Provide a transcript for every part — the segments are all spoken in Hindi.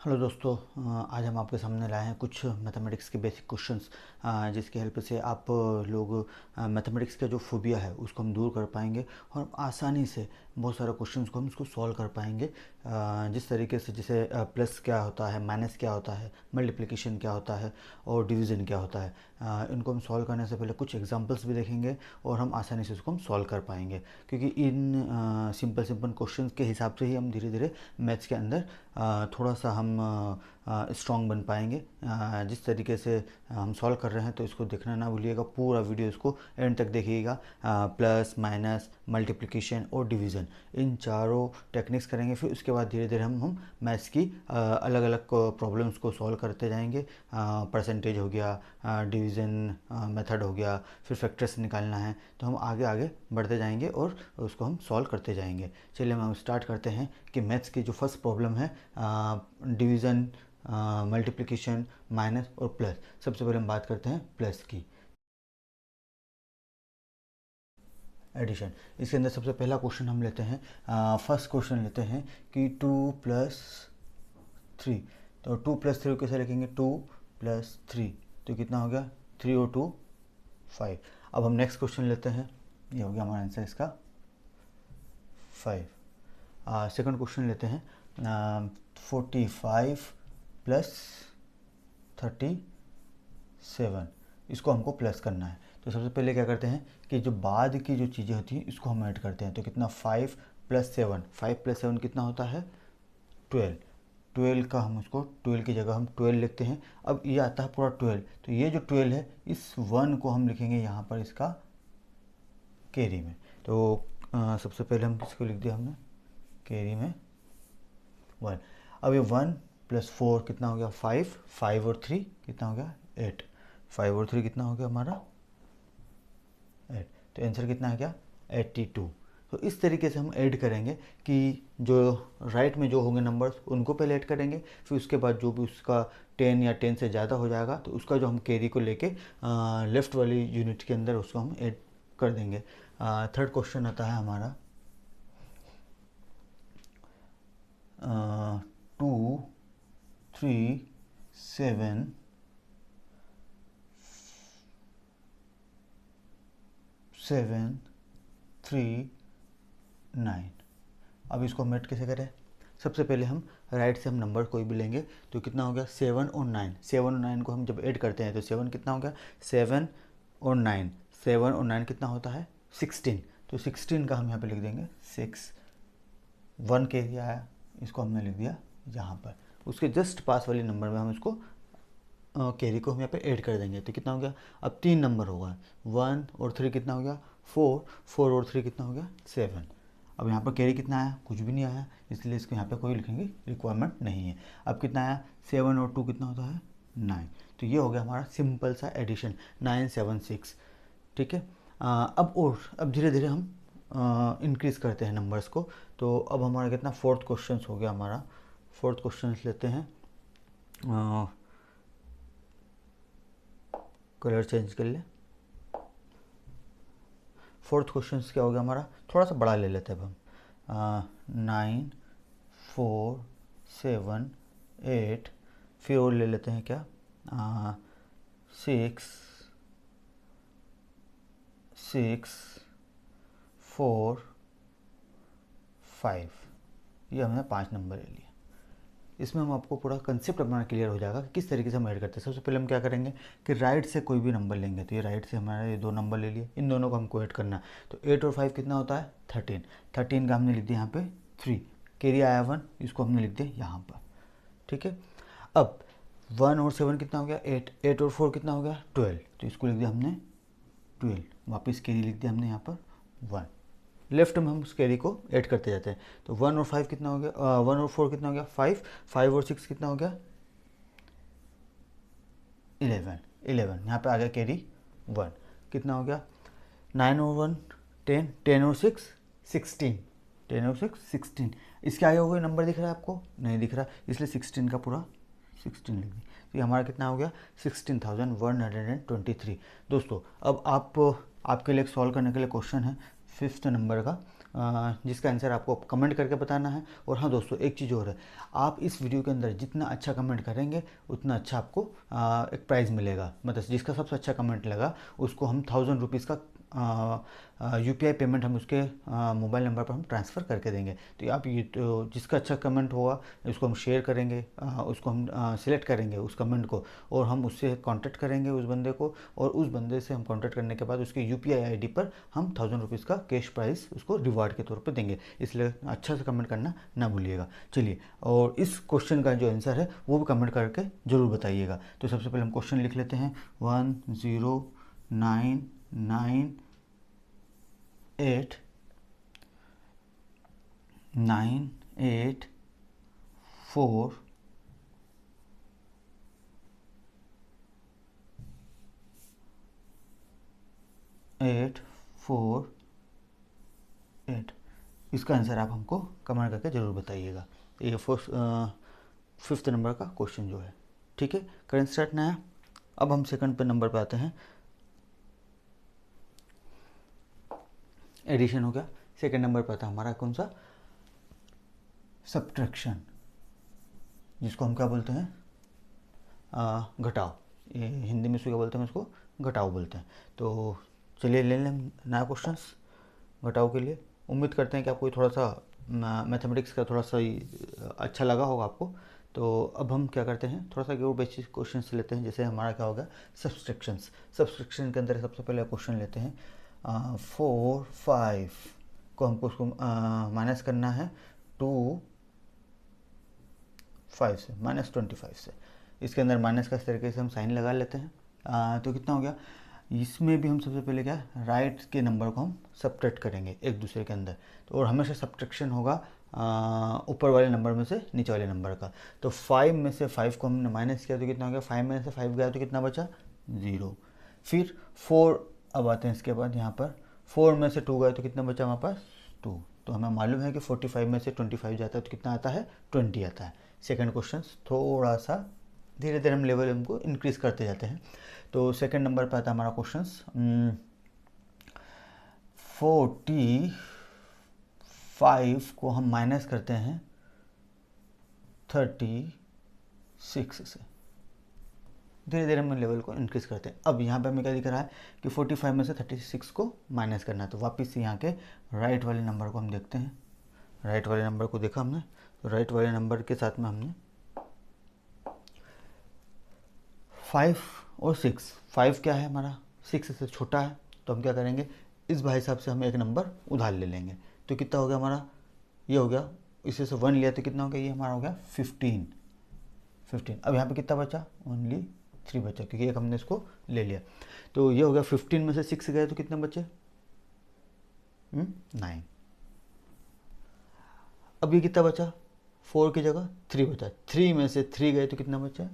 हेलो दोस्तों। आज हम आपके सामने लाए हैं कुछ मैथमेटिक्स के बेसिक क्वेश्चंस जिसकी हेल्प से आप लोग मैथमेटिक्स का जो फोबिया है उसको हम दूर कर पाएंगे और आसानी से बहुत सारे क्वेश्चंस को हम इसको सॉल्व कर पाएंगे। जिस तरीके से जैसे प्लस क्या होता है, माइनस क्या होता है, मल्टीप्लिकेशन क्या होता है और डिवीज़न क्या होता है, इनको हम सॉल्व करने से पहले कुछ एग्जांपल्स भी देखेंगे और हम आसानी से उसको हम सॉल्व कर पाएंगे, क्योंकि इन सिंपल सिंपल क्वेश्चंस के हिसाब से ही हम धीरे धीरे मैथ्स के अंदर थोड़ा सा हम स्ट्रॉन्ग बन पाएंगे। जिस तरीके से हम सॉल्व कर रहे हैं तो इसको देखना ना भूलिएगा, पूरा वीडियो इसको एंड तक देखिएगा। प्लस माइनस मल्टीप्लिकेशन और डिवीज़न इन चारों टेक्निक्स करेंगे, फिर उसके बाद धीरे धीरे हम मैथ्स की अलग अलग प्रॉब्लम्स को सॉल्व करते जाएंगे। परसेंटेज हो गया, डिवीज़न मेथड हो गया, फिर फैक्टर्स निकालना है, तो हम आगे आगे बढ़ते जाएंगे और उसको हम सॉल्व करते जाएंगे। चलिए हम स्टार्ट करते हैं कि मैथ्स की जो फर्स्ट प्रॉब्लम है डिवीज़न, मल्टीप्लिकेशन, माइनस और प्लस। सबसे पहले हम बात करते हैं प्लस की, एडिशन। इसके अंदर सबसे पहला क्वेश्चन हम लेते हैं, फर्स्ट क्वेश्चन लेते हैं कि 2+3। तो 2+3 कैसे लिखेंगे? 2+3 तो कितना हो गया? 3 और 2 5। अब हम नेक्स्ट क्वेश्चन लेते हैं, ये हो गया हमारा आंसर इसका 5। सेकंड क्वेश्चन लेते हैं, 45+37, इसको हमको प्लस करना है। तो सबसे पहले क्या करते हैं कि जो बाद की जो चीज़ें होती हैं इसको हम ऐड करते हैं। तो कितना? 5+7, 5+7 कितना होता है? 12। 12 का हम उसको 12 की जगह हम 12 लिखते हैं। अब ये आता है पूरा 12, तो ये जो 12 है इस 1 को हम लिखेंगे यहाँ पर इसका कैरी में। तो सबसे पहले हम इसको लिख दिया हमने कैरी में 1। अब ये 1+4 कितना हो गया? 5। 5 और 3 कितना हो गया? 8। 5 और 3 कितना हो गया हमारा? 8। तो आंसर कितना आ गया? 82। तो इस तरीके से हम ऐड करेंगे कि जो राइट में जो होंगे नंबर्स उनको पहले ऐड करेंगे, फिर उसके बाद जो भी उसका 10 या 10 से ज़्यादा हो जाएगा तो उसका जो हम कैरी को लेके लेफ़्ट वाली यूनिट के अंदर उसको हम ऐड कर देंगे। थर्ड क्वेश्चन आता है हमारा 2, 3, 7, 7, 3, 9। अब इसको हम ऐड कैसे करें? सबसे पहले हम राइट से हम नंबर कोई भी लेंगे, तो कितना हो गया? 7 और 9। 7 और 9 को हम जब ऐड करते हैं तो 7 कितना हो गया? 7 और 9। 7 और 9 कितना होता है? 16। तो 16 का हम यहाँ पे लिख देंगे 6। 1 के दिया आया, इसको हमने लिख दिया यहाँ पर। उसके जस्ट पास वाली नंबर में हम इसको कैरी को हम यहाँ पे ऐड कर देंगे। तो कितना हो गया? अब 3 नंबर होगा, 1 और 3 कितना हो गया? 4। 4 और 3 कितना हो गया? 7। अब यहाँ पर कैरी कितना आया? कुछ भी नहीं आया, इसलिए इसको यहाँ पे कोई लिखेंगे रिक्वायरमेंट नहीं है। अब कितना आया? 7 और 2 कितना होता है? 9। तो ये हो गया हमारा सिंपल सा एडिशन, 976। ठीक है। अब धीरे धीरे हम इंक्रीज़ करते हैं नंबर्स को। तो अब हमारा कितना? फोर्थ क्वेश्चन हो गया हमारा। फोर्थ क्वेश्चन लेते हैं, कलर चेंज कर ले। फोर्थ क्वेश्चन क्या हो गया हमारा? थोड़ा सा बड़ा ले लेते हैं अब हम। 9, 4, 7, 8, फिर और ले लेते हैं क्या? 6, 6, 4, 5। ये हमने 5 नंबर ले लिए। इसमें हम आपको पूरा कंसेप्ट अपना क्लियर हो जाएगा कि किस तरीके से हम ऐड करते हैं। सबसे पहले हम क्या करेंगे कि राइट से कोई भी नंबर लेंगे। तो ये राइट से हमारा ये 2 नंबर ले लिए, इन दोनों को हमको ऐड करना है। तो 8 और 5 कितना होता है? 13। 13 का हमने लिख दिया यहाँ पे 3, कैरी आया 1, इसको हमने लिख दिया यहाँ पर। ठीक है। अब 1 और 7 कितना हो गया? 8। 8 और 4 कितना हो गया? 12। तो इसको लिख दिया हमने 12, वापस कैरी लिख दिया हमने यहाँ पर 1। लेफ्ट में हम उस कैरी को ऐड करते जाते हैं। तो 1 और 5 कितना हो गया? 1 और 4 कितना हो गया? 5। 5 और 6 कितना हो गया? 11। 11 यहाँ पे आ गया कैरी 1, कितना हो गया? 9 और 1 10, 10 और 6 16, 10 और 6 16। इसके आगे कोई नंबर दिख रहा है आपको? नहीं दिख रहा, इसलिए 16 का पूरा 16 लिख दी। तो ये हमारा कितना हो गया? 16,123। दोस्तों अब आपके लिए सॉल्व करने के लिए क्वेश्चन है 5th नंबर का। जिसका आंसर आपको कमेंट करके बताना है। और हाँ दोस्तों, एक चीज़ और है, आप इस वीडियो के अंदर जितना अच्छा कमेंट करेंगे उतना अच्छा आपको एक प्राइज़ मिलेगा। मतलब जिसका सबसे अच्छा कमेंट लगा उसको हम 1000 रुपीज़ का UPI पेमेंट हम उसके मोबाइल नंबर पर हम ट्रांसफ़र करके देंगे। तो आप ये तो जिसका अच्छा कमेंट होगा उसको हम शेयर करेंगे, उसको हम सिलेक्ट करेंगे उस कमेंट को, और हम उससे कांटेक्ट करेंगे उस बंदे को, और उस बंदे से हम कांटेक्ट करने के बाद उसके UPI ID पर हम 1000 रुपीज़ का कैश प्राइस उसको रिवार्ड के तौर पर देंगे। इसलिए अच्छा से कमेंट करना ना भूलिएगा। चलिए, और इस क्वेश्चन का जो आंसर है वो भी कमेंट करके ज़रूर बताइएगा। तो सबसे पहले हम क्वेश्चन लिख लेते हैं, 1098 984 848। इसका आंसर आप हमको कमेंट करके ज़रूर बताइएगा। ये फिफ्थ नंबर का क्वेश्चन जो है, ठीक है। करंट स्टार्ट नया। अब हम सेकंड पे नंबर पे आते हैं। एडिशन हो गया। सेकंड नंबर पे आता है हमारा कौन सा, सब्ट्रैक्शन, जिसको हम क्या बोलते हैं, घटाव। ये हिंदी में इसको क्या बोलते हैं, उसको घटाव बोलते हैं। तो चलिए ले लें नया क्वेश्चन घटाव के लिए। उम्मीद करते हैं कि आपको थोड़ा सा मैथमेटिक्स का थोड़ा सा अच्छा लगा होगा आपको। तो अब हम क्या करते हैं, थोड़ा सा और बेसिक क्वेश्चन लेते हैं। जैसे हमारा क्या होगा, सब्सट्रैक्शंस। सब्सट्रैक्शन के अंदर सबसे पहले क्वेश्चन लेते हैं, 4 5 को हमको उसको माइनस करना है 2 5 से, -25 से। इसके अंदर माइनस का इस तरीके से हम साइन लगा लेते हैं। तो कितना हो गया, इसमें भी हम सबसे पहले क्या, राइट के नंबर को हम सब्ट्रैक्ट करेंगे एक दूसरे के अंदर। तो और हमेशा सब्ट्रैक्शन होगा ऊपर वाले नंबर में से नीचे वाले नंबर का। तो 5 में से 5 को हमने माइनस किया तो कितना हो गया, 5 में से 5 गया तो कितना बचा, 0। फिर 4, अब आते हैं इसके बाद यहाँ पर 4 में से 2 गए तो कितना बचा हमारे पास, 2। तो हमें मालूम है कि 45 में से 25 जाता है तो कितना आता है, 20 आता है। सेकंड क्वेश्चन थोड़ा सा धीरे धीरे हम लेवल हमको इंक्रीज करते जाते हैं। तो सेकंड नंबर पर आता है हमारा क्वेश्चन 45 को हम माइनस करते हैं 36 से। धीरे धीरे हम लेवल को इंक्रीज करते हैं। अब यहाँ पे हमें क्या दिख रहा है कि 45 में से 36 को माइनस करना है। तो वापस से यहाँ के राइट वाले नंबर को हम देखते हैं। राइट वाले नंबर को देखा हमने, तो राइट वाले नंबर के साथ में हमने 5 और 6, 5 क्या है हमारा, 6 से छोटा है। तो हम क्या करेंगे, इस भाई साहब से हम एक नंबर उधार ले लेंगे। तो कितना हो गया हमारा, ये हो गया, इसे से 1 लिया तो कितना हो गया, ये हमारा हो गया 15। अब यहाँ पे कितना बचा, ओनली 3 बचा, क्योंकि एक हमने इसको ले लिया। तो ये हो गया 15 में से 6 गए तो कितने बचे, 9। अब ये कितना बचा, 4 की जगह 3 बचा। 3 में से 3 गए तो कितना बचा,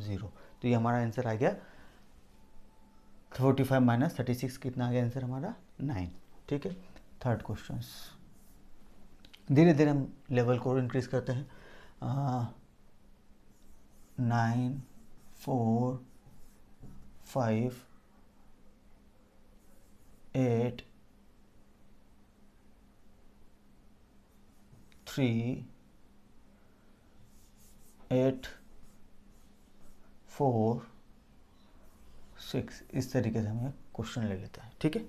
0। तो ये हमारा आंसर आ गया 45 माइनस 36 कितना आ गया आंसर हमारा, 9। ठीक है। थर्ड क्वेश्चन, धीरे धीरे हम लेवल को इंक्रीज करते हैं। 9 4 5 8 3 8 4 6, इस तरीके से हम क्वेश्चन ले लेते हैं। ठीक है,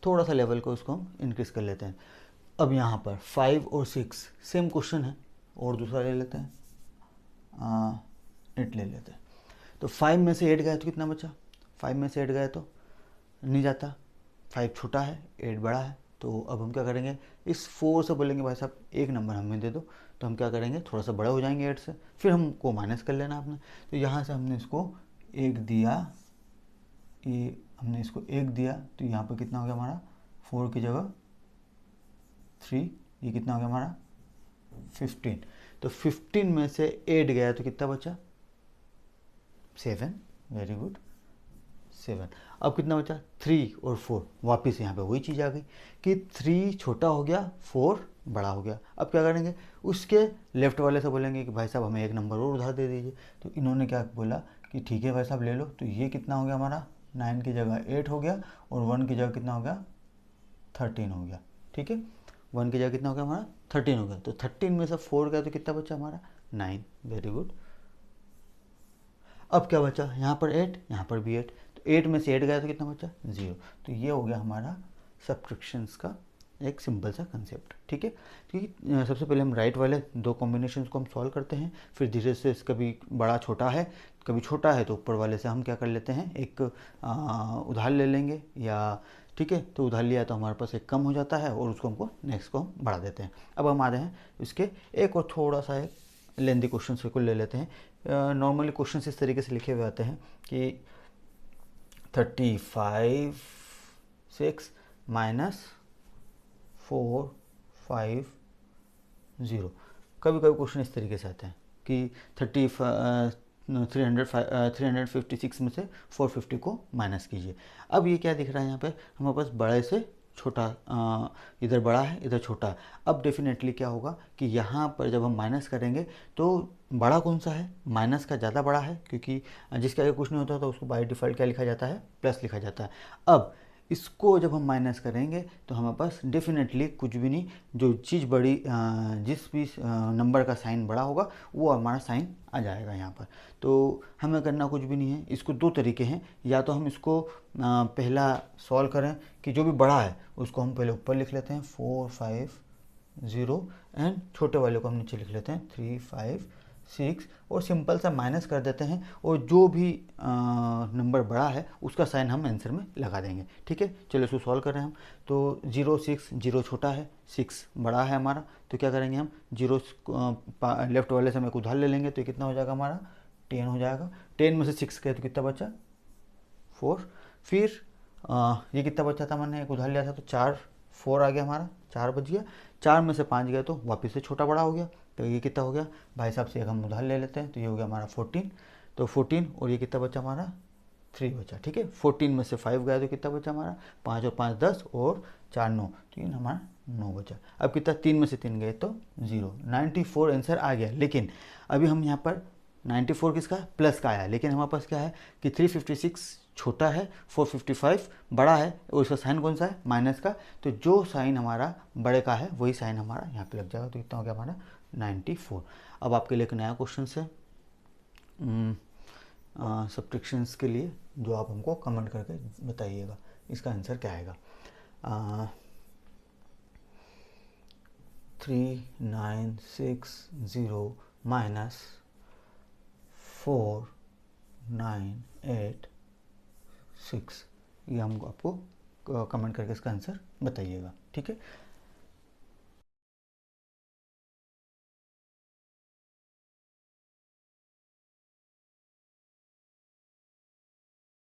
थोड़ा सा लेवल को इसको हम इंक्रीज कर लेते हैं। अब यहाँ पर 5 और 6 सेम क्वेश्चन है, और दूसरा ले लेते हैं, 8 ले लेते हैं। तो 5 में से 8 गया तो कितना बचा, 5 में से 8 गया तो नहीं जाता, 5 छोटा है 8 बड़ा है। तो अब हम क्या करेंगे, इस 4 से बोलेंगे भाई साहब एक नंबर हमें दे दो। तो हम क्या करेंगे, थोड़ा सा बड़ा हो जाएंगे 8 से, फिर हमको माइनस कर लेना आपने। तो यहाँ से हमने इसको 1 दिया, ये हमने इसको 1 दिया, तो यहाँ पर कितना हो गया हमारा, 4 की जगह 3, ये कितना हो गया हमारा 15। तो 15 में से 8 गया तो कितना बचा, 7। Very good, 7। अब कितना बचा, 3 और 4। वापस यहाँ पे वही चीज़ आ गई कि 3 छोटा हो गया, 4 बड़ा हो गया। अब क्या करेंगे, उसके लेफ्ट वाले से बोलेंगे कि भाई साहब हमें एक नंबर और उधार दे दीजिए। तो इन्होंने क्या बोला कि ठीक है भाई साहब ले लो। तो ये कितना हो गया हमारा, 9 की जगह 8 हो गया, और 1 की जगह कितना हो गया, 13 हो गया। ठीक है। 1 की जगह कितना हो गया हमारा 13 हो गया, तो 13 में से 4 गया तो कितना बचा हमारा 9। Very good. अब क्या बचा, यहाँ पर 8, यहाँ पर भी 8, तो 8 में से 8 गया तो कितना बचा 0। तो ये हो गया हमारा सब्ट्रैक्शंस का एक सिंपल सा कंसेप्ट। ठीक है, क्योंकि सबसे पहले हम राइट वाले दो कॉम्बिनेशंस को हम सॉल्व करते हैं, फिर धीरे से कभी बड़ा छोटा है, कभी छोटा है तो ऊपर वाले से हम क्या कर लेते हैं, एक उधार ले लेंगे, या ठीक है, तो उधार लिया तो हमारे पास एक कम हो जाता है और उसको हमको नेक्स्ट को हम बढ़ा देते हैं। अब हम आ रहे हैं इसके एक और थोड़ा सा एक लेंदी क्वेश्चन को ले लेते हैं। नॉर्मली क्वेश्चन इस तरीके से लिखे हुए आते हैं कि 35 6 माइनस 4 5 0। कभी कभी क्वेश्चन इस तरीके से आते हैं कि 356 में से 450 को माइनस कीजिए। अब ये क्या दिख रहा है यहाँ पे, हमारे पास बड़े से छोटा, इधर बड़ा है इधर छोटा है। अब डेफिनेटली क्या होगा कि यहाँ पर जब हम माइनस करेंगे तो बड़ा कौन सा है, माइनस का ज़्यादा बड़ा है, क्योंकि जिसके आगे कुछ नहीं होता तो उसको बाय डिफ़ॉल्ट क्या लिखा जाता है, प्लस लिखा जाता है। अब इसको जब हम माइनस करेंगे तो हमारे पास डेफिनेटली कुछ भी नहीं, जो चीज़ बड़ी, जिस भी नंबर का साइन बड़ा होगा वो हमारा साइन आ जाएगा यहाँ पर। तो हमें करना कुछ भी नहीं है। इसको दो तरीके हैं, या तो हम इसको पहला सॉल्व करें कि जो भी बड़ा है उसको हम पहले ऊपर लिख लेते हैं 4 5 0, एंड छोटे वाले को हम नीचे लिख लेते हैं 3 5 6, और सिंपल सा माइनस कर देते हैं, और जो भी नंबर बड़ा है उसका साइन हम आंसर में लगा देंगे। ठीक है, चलो इसको सॉल्व कर रहे हैं हम। तो 0 6, 0 छोटा है, 6 बड़ा है हमारा, तो क्या करेंगे हम 0 लेफ्ट वाले से हम एक उधार ले लेंगे, तो ये कितना हो जाएगा हमारा 10 हो जाएगा। 10 में से 6 गए तो कितना बचा 4। फिर ये कितना बचा था, मैंने एक उधार लिया था तो 4 4 आ गया हमारा, 4 बच गया। 4 में से 5 गए तो वापस से छोटा बड़ा हो गया, तो ये कितना हो गया भाई साहब से एक हम उधार ले लेते हैं, तो ये हो गया हमारा 14। तो 14 और ये कितना बचा हमारा 3 बचा। ठीक है, 14 में से 5 गया तो कितना बचा हमारा 5 और 5 10 और 4 9, तो ये हमारा 9 बचा। अब कितना 3 में से 3 गए तो 0। 94 आंसर आ गया। लेकिन अभी हम यहाँ पर 94 किसका प्लस का आया, लेकिन हमारे पास क्या है कि 356 छोटा है, 455 बड़ा है, और इसका साइन कौन सा है माइनस का, तो जो साइन हमारा बड़े का है वही साइन हमारा यहाँ पे लग जाएगा। तो कितना हो गया हमारा 94। अब आपके लिए एक नया क्वेश्चन है सब्ट्रैक्शंस के लिए, जो आप हमको कमेंट करके बताइएगा इसका आंसर क्या आएगा। 3960 माइनस 4986, ये हमको आपको कमेंट करके इसका आंसर बताइएगा। ठीक है,